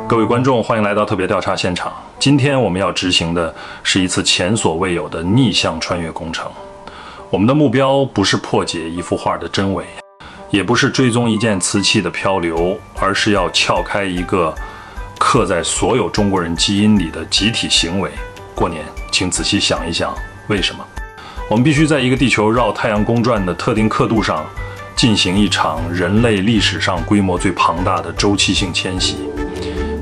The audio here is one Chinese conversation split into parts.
各位观众，欢迎来到特别调查现场。今天我们要执行的是一次前所未有的逆向穿越工程。我们的目标不是破解一幅画的真伪，也不是追踪一件瓷器的漂流，而是要撬开一个刻在所有中国人基因里的集体行为。过年，请仔细想一想，为什么？我们必须在一个地球绕太阳公转的特定刻度上，进行一场人类历史上规模最庞大的周期性迁徙。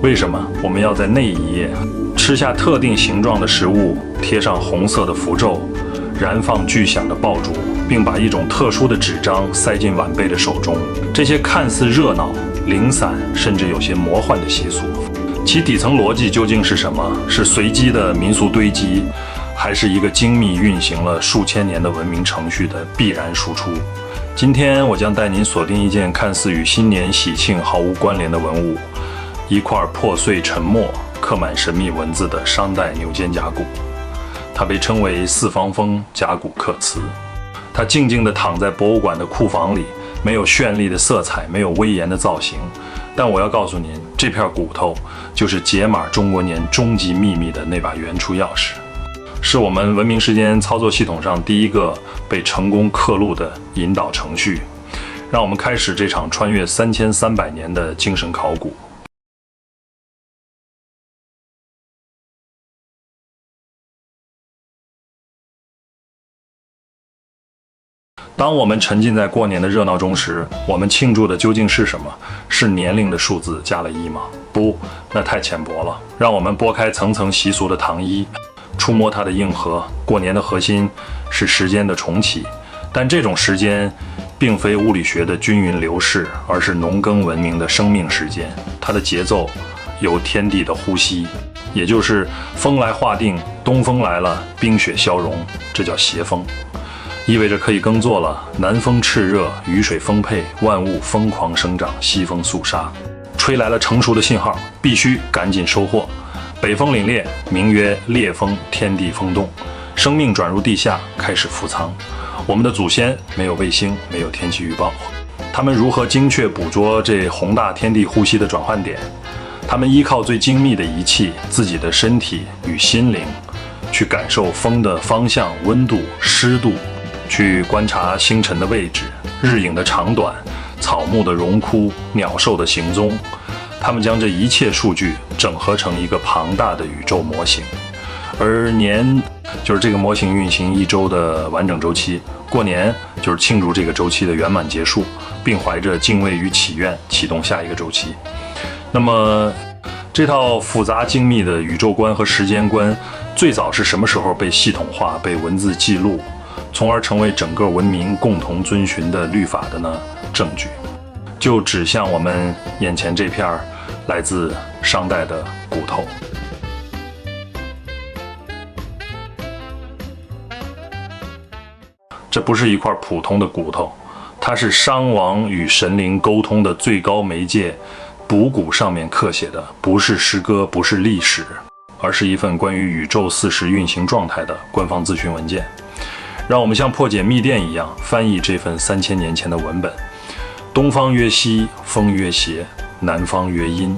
为什么我们要在那一夜吃下特定形状的食物，贴上红色的符咒，燃放巨响的爆竹，并把一种特殊的纸张塞进晚辈的手中？这些看似热闹、零散，甚至有些魔幻的习俗，其底层逻辑究竟是什么？是随机的民俗堆积，还是一个精密运行了数千年的文明程序的必然输出？今天我将带您锁定一件看似与新年喜庆毫无关联的文物，一块破碎沉默、刻满神秘文字的商代牛肩胛骨。它被称为四方峰甲骨刻瓷。它静静地躺在博物馆的库房里，没有绚丽的色彩，没有威严的造型。但我要告诉您，这片骨头就是解码中国年终极秘密的那把原初钥匙，是我们文明时间操作系统上第一个被成功刻录的引导程序。让我们开始这场穿越3300年的精神考古。当我们沉浸在过年的热闹中时，我们庆祝的究竟是什么？是年龄的数字加了1吗？不，那太浅薄了。让我们拨开层层习俗的糖衣，触摸它的硬核。过年的核心是时间的重启，但这种时间并非物理学的均匀流逝，而是农耕文明的生命时间。它的节奏由天地的呼吸，也就是风来划定，东风来了，冰雪消融，这叫邪风。意味着可以耕作了，南风炽热，雨水丰沛，万物疯狂生长，西风肃杀，吹来了成熟的信号，必须赶紧收获。北风凛冽，名曰烈风，天地风动，生命转入地下，开始伏藏。我们的祖先没有卫星，没有天气预报，他们如何精确捕捉这宏大天地呼吸的转换点？他们依靠最精密的仪器，自己的身体与心灵，去感受风的方向、温度、湿度，去观察星辰的位置、日影的长短、草木的荣枯、鸟兽的行踪。他们将这一切数据整合成一个庞大的宇宙模型，而年就是这个模型运行1周的完整周期，过年就是庆祝这个周期的圆满结束，并怀着敬畏与祈愿启动下一个周期。那么这套复杂精密的宇宙观和时间观最早是什么时候被系统化、被文字记录，从而成为整个文明共同遵循的律法的呢？证据就指向我们眼前这片来自商代的骨头。这不是一块普通的骨头，它是商王与神灵沟通的最高媒介。卜骨上面刻写的不是诗歌，不是历史，而是一份关于宇宙4时运行状态的官方咨询文件。让我们像破解密电一样翻译这份3000年前的文本。东方曰西，风曰邪，南方曰阴，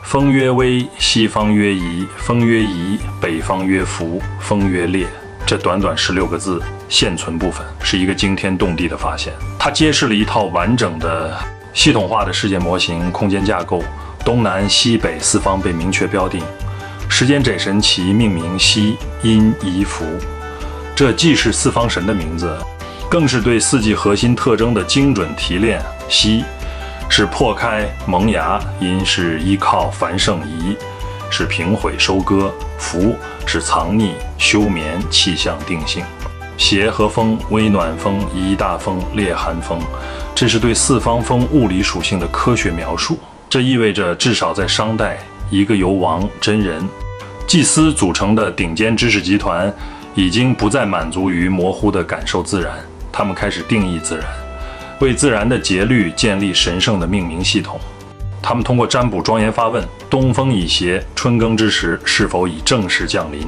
风曰微，西方曰夷，风曰夷，北方曰伏，风曰烈。这短短16个字现存部分是一个惊天动地的发现，它揭示了一套完整的系统化的世界模型空间架构，东南西北4方被明确标定，时间枕神奇命名西阴夷伏。这既是4方神的名字，更是对4季核心特征的精准提炼。西是破开萌芽，阴是依靠繁盛移，是平毁收割，伏是藏匿休眠气象定性。邪和风，微暖风、宜大风、烈寒风，这是对四方风物理属性的科学描述。这意味着至少在商代，一个由王、真人、祭司组成的顶尖知识集团已经不再满足于模糊的感受自然，他们开始定义自然，为自然的节律建立神圣的命名系统。他们通过占卜庄严发问：东风已斜，春耕之时是否已正式降临？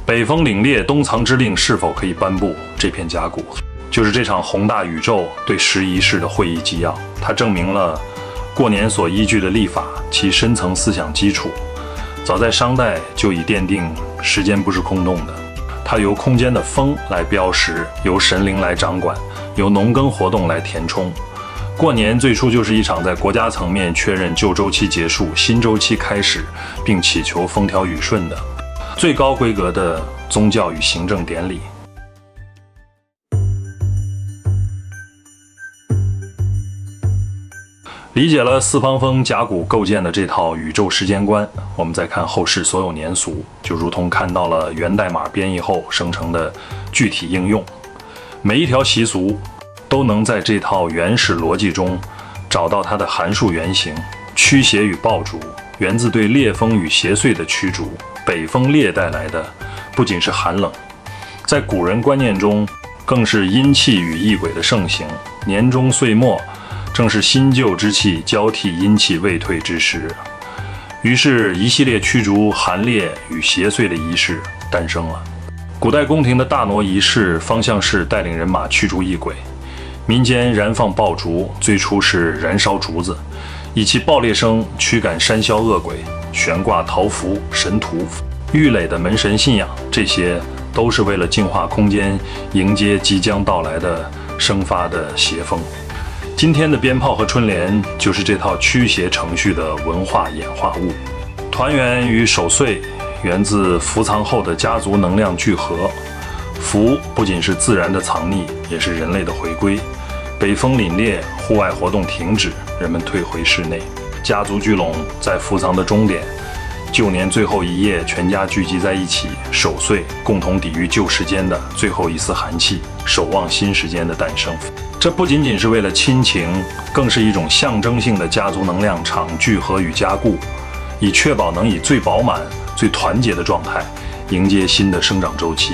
北风凛冽，冬藏之令是否可以颁布？这篇甲骨就是这场宏大宇宙对时仪式的会议纪要，它证明了过年所依据的历法其深层思想基础。早在商代就已奠定时间不是空洞的，它由空间的风来标识，由神灵来掌管，由农耕活动来填充。过年最初就是一场在国家层面确认旧周期结束、新周期开始，并祈求风调雨顺的最高规格的宗教与行政典礼。理解了四方风甲骨构建的这套宇宙时间观，我们再看后世所有年俗，就如同看到了源代码编译后生成的具体应用。每一条习俗都能在这套原始逻辑中找到它的函数原型。驱邪与爆竹源自对烈风与邪祟的驱逐，北风烈带来的不仅是寒冷，在古人观念中更是阴气与异鬼的盛行。年终岁末正是新旧之气交替、阴气未退之时，于是一系列驱逐寒烈与邪祟的仪式诞生了。古代宫廷的大挪仪式方向是带领人马驱逐异鬼，民间燃放爆竹，最初是燃烧竹子，以其爆裂声驱赶山魈恶鬼，悬挂桃符、神图、玉垒的门神信仰，这些都是为了净化空间，迎接即将到来的生发的邪风。今天的鞭炮和春联就是这套驱邪程序的文化演化物。团圆与守岁源自伏藏后的家族能量聚合。伏不仅是自然的藏匿，也是人类的回归。北风凛冽，户外活动停止，人们退回室内，家族聚拢在伏藏的终点。旧年最后一夜，全家聚集在一起守岁，共同抵御旧时间的最后一丝寒气，守望新时间的诞生。这不仅仅是为了亲情，更是一种象征性的家族能量场聚合与加固，以确保能以最饱满、最团结的状态迎接新的生长周期。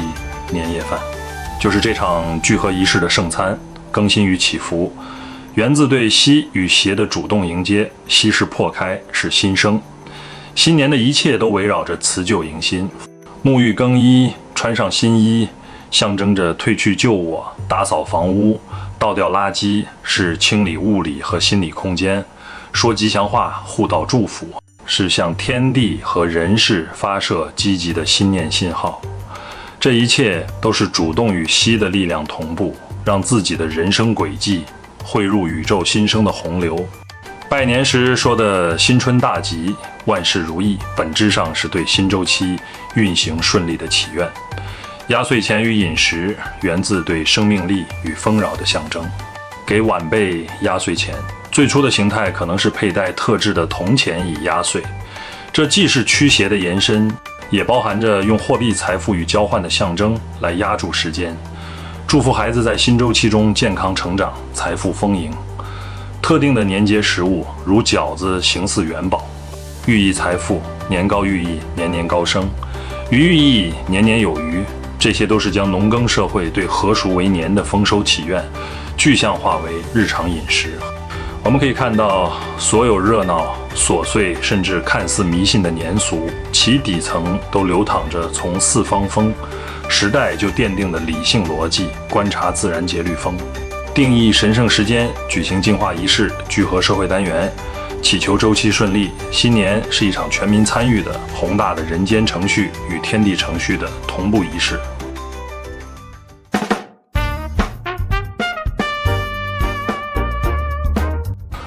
年夜饭就是这场聚合仪式的圣餐，更新与祈福，源自对喜与邪的主动迎接。喜是破开，是新生。新年的一切都围绕着辞旧迎新，沐浴更衣，穿上新衣，象征着褪去旧我，打扫房屋，倒掉垃圾，是清理物理和心理空间。说吉祥话，互道祝福，是向天地和人世发射积极的心念信号。这一切都是主动与息的力量同步，让自己的人生轨迹汇入宇宙新生的洪流。拜年时说的新春大吉，万事如意，本质上是对新周期运行顺利的祈愿。压岁钱与饮食源自对生命力与丰饶的象征。给晚辈压岁钱，最初的形态可能是佩戴特制的铜钱以压岁，这既是驱邪的延伸，也包含着用货币财富与交换的象征来压住时间，祝福孩子在新周期中健康成长，财富丰盈。特定的年节食物如饺子形似元宝，寓意财富；年糕寓意年年高升，鱼寓意年年有余。这些都是将农耕社会对何熟为年的丰收祈愿具象化为日常饮食。我们可以看到，所有热闹、琐碎甚至看似迷信的年俗，其底层都流淌着从四方风时代就奠定的理性逻辑，观察自然节律风，定义神圣时间，举行净化仪式，聚合社会单元，祈求周期顺利。新年是一场全民参与的宏大的人间程序与天地程序的同步仪式。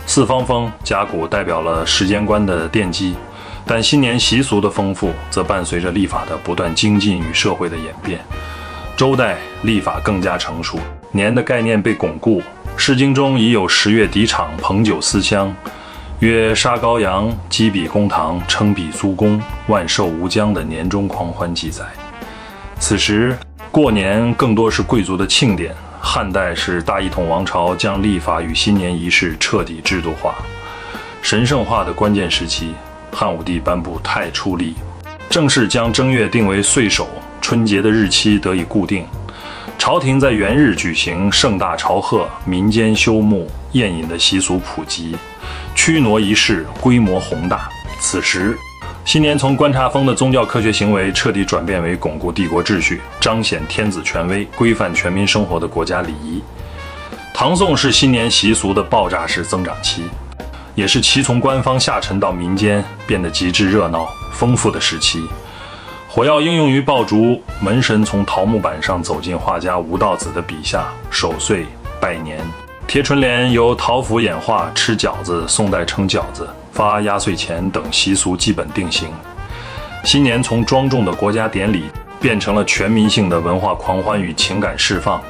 四方风甲骨代表了时间观的奠基，但新年习俗的丰富则伴随着历法的不断精进与社会的演变。周代历法更加成熟，年的概念被巩固，《诗经》中已有10月涤场，捧酒思乡，曰杀羔羊，击笔公堂，称彼租公，万寿无疆的年终狂欢记载。此时过年更多是贵族的庆典，汉代是大一统王朝将历法与新年仪式彻底制度化、神圣化的关键时期。汉武帝颁布太初历，正式将正月定为岁首，春节的日期得以固定。朝廷在元日举行盛大朝贺，民间休沐宴饮的习俗普及，驱挪仪式规模宏大。此时，新年从观察风的宗教科学行为彻底转变为巩固帝国秩序、彰显天子权威、规范全民生活的国家礼仪。唐宋是新年习俗的爆炸式增长期，也是其从官方下沉到民间变得极致热闹、丰富的时期。火药应用于爆竹，门神从桃木板上走进画家吴道子的笔下，守岁拜年。贴春联由桃符演化，吃饺子、宋代称饺子、发压岁钱等习俗基本定型。新年从庄重的国家典礼变成了全民性的文化狂欢与情感释放。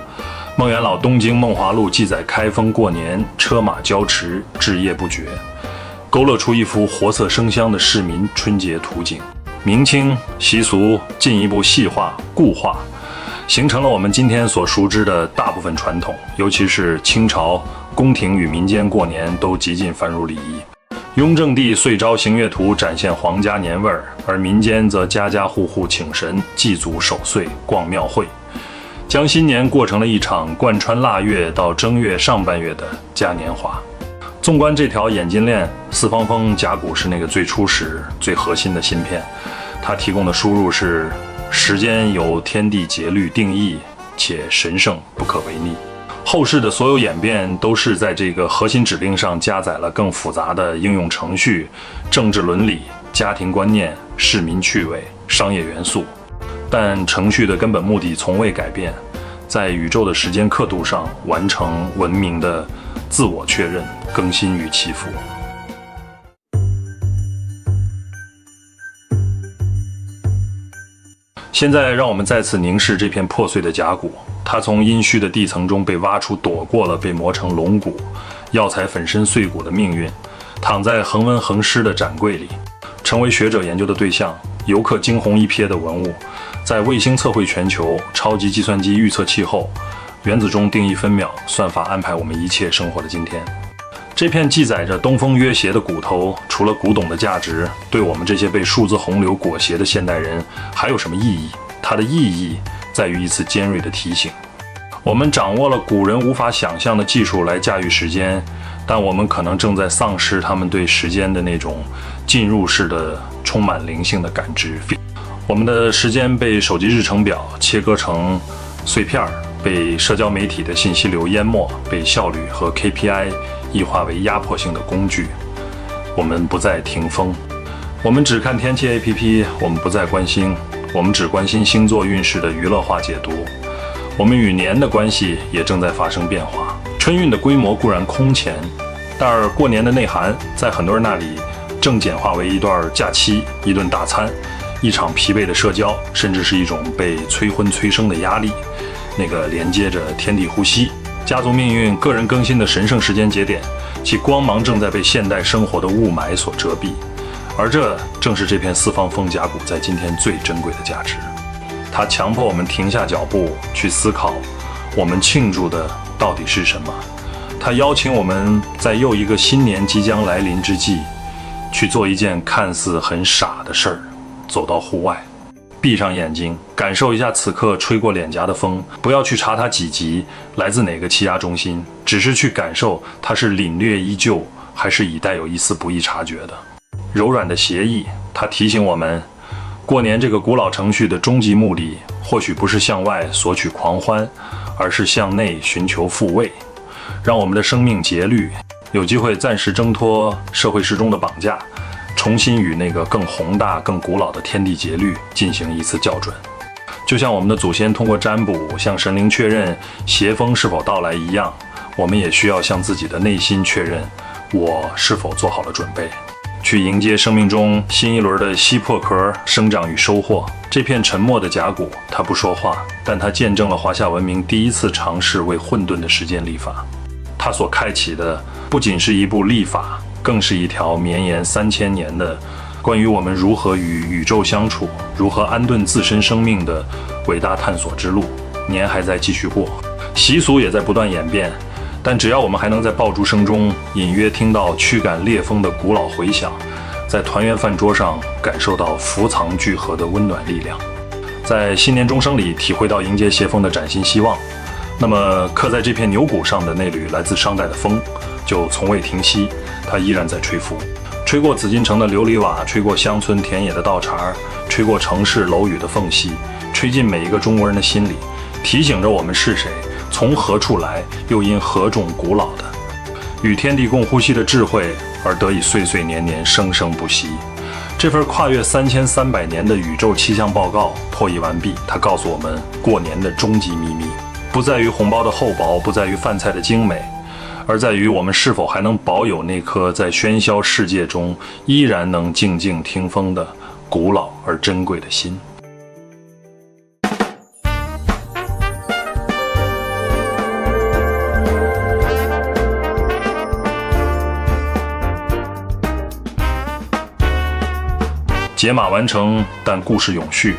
孟元老《东京梦华录》记载开封过年，车马交驰，至夜不绝，勾勒出一幅活色生香的市民春节图景。明清习俗进一步细化固化，形成了我们今天所熟知的大部分传统，尤其是清朝宫廷与民间过年都极尽繁缛礼仪。雍正帝岁朝行乐图展现皇家年味儿，而民间则家家户户请神、祭祖、守岁、逛庙会，将新年过成了一场贯穿腊月到正月上半月的嘉年华。纵观这条演进链，四方风甲骨是那个最初始、最核心的芯片，它提供的输入是时间由天地节律定义，且神圣不可违逆。后世的所有演变都是在这个核心指令上加载了更复杂的应用程序、政治伦理、家庭观念、市民趣味、商业元素，但程序的根本目的从未改变，在宇宙的时间刻度上完成文明的自我确认、更新与祈福。现在让我们再次凝视这片破碎的甲骨，它从阴虚的地层中被挖出，躲过了被磨成龙骨、药材粉身碎骨的命运，躺在恒温恒湿的展柜里，成为学者研究的对象。游客惊鸿一瞥的文物，在卫星测绘全球，超级计算机预测气候，原子钟定义分秒，算法安排我们一切生活的今天。这片记载着东风约鞋的骨头，除了古董的价值，对我们这些被数字洪流裹挟的现代人还有什么意义？它的意义在于一次尖锐的提醒。我们掌握了古人无法想象的技术来驾驭时间，但我们可能正在丧失他们对时间的那种进入式的充满灵性的感知。我们的时间被手机日程表切割成碎片，被社交媒体的信息流淹没，被效率和 KPI 异化为压迫性的工具。我们不再听风，我们只看天气 APP， 我们不再关心，我们只关心星座运势的娱乐化解读。我们与年的关系也正在发生变化。春运的规模固然空前，但过年的内涵在很多人那里正简化为一段假期、一顿大餐、一场疲惫的社交，甚至是一种被催婚催生的压力，那个连接着天地呼吸、家族命运、个人更新的神圣时间节点，其光芒正在被现代生活的雾霾所遮蔽。而这正是这片四方风甲骨在今天最珍贵的价值。它强迫我们停下脚步，去思考我们庆祝的到底是什么。它邀请我们在又一个新年即将来临之际，去做一件看似很傻的事儿，走到户外，闭上眼睛，感受一下此刻吹过脸颊的风，不要去查它几级，来自哪个气压中心，只是去感受它是凛冽依旧，还是已带有一丝不易察觉的柔软的协议。它提醒我们，过年这个古老程序的终极目的，或许不是向外索取狂欢，而是向内寻求复位，让我们的生命节律有机会暂时挣脱社会时钟的绑架，重新与那个更宏大、更古老的天地节律进行一次校准。就像我们的祖先通过占卜向神灵确认邪风是否到来一样，我们也需要向自己的内心确认，我是否做好了准备，去迎接生命中新一轮的吸破壳、生长与收获。这片沉默的甲骨，它不说话，但它见证了华夏文明第一次尝试为混沌的时间立法。它所开启的不仅是一部历法，更是一条绵延3000年的关于我们如何与宇宙相处、如何安顿自身生命的伟大探索之路。年还在继续过，习俗也在不断演变，但只要我们还能在爆竹声中隐约听到驱赶烈风的古老回响，在团圆饭桌上感受到福藏聚合的温暖力量，在新年钟声里体会到迎接邪风的崭新希望，那么刻在这片牛骨上的那缕来自商代的风就从未停息，它依然在吹拂，吹过紫禁城的琉璃瓦，吹过乡村田野的稻茬，吹过城市楼宇的缝隙，吹进每一个中国人的心里，提醒着我们是谁，从何处来，又因何种古老的与天地共呼吸的智慧而得以岁岁年年生生不息。这份跨越3300年的宇宙气象报告破译完毕，它告诉我们过年的终极秘密，不在于红包的厚薄，不在于饭菜的精美，而在于我们是否还能保有那颗在喧嚣世界中依然能静静听风的古老而珍贵的心。解码完成，但故事永续。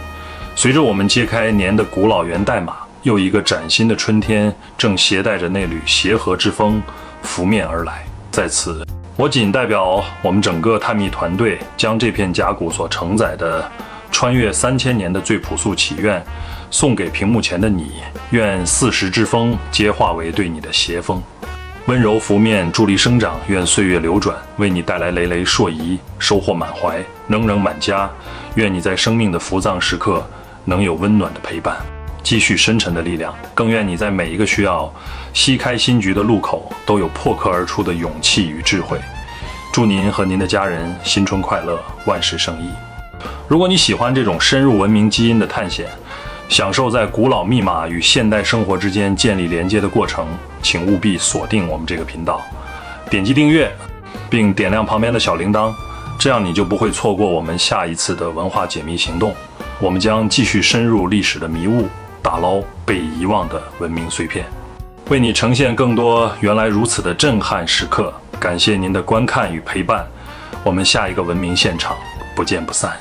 随着我们揭开年的古老源代码，又一个崭新的春天正携带着那缕协和之风拂面而来。在此，我仅代表我们整个探秘团队，将这片甲骨所承载的穿越3000年的最朴素祈愿，送给屏幕前的你。愿40之风皆化为对你的邪风，温柔拂面，助力生长。愿岁月流转，为你带来累累硕仪，收获满怀，能人满家。愿你在生命的浮藏时刻能有温暖的陪伴，积蓄深沉的力量。更愿你在每一个需要掀开新局的路口都有破壳而出的勇气与智慧。祝您和您的家人新春快乐，万事胜意。如果你喜欢这种深入文明基因的探险，享受在古老密码与现代生活之间建立连接的过程，请务必锁定我们这个频道，点击订阅并点亮旁边的小铃铛，这样你就不会错过我们下一次的文化解密行动。我们将继续深入历史的迷雾，打捞被遗忘的文明碎片，为你呈现更多原来如此的震撼时刻。感谢您的观看与陪伴，我们下一个文明现场不见不散。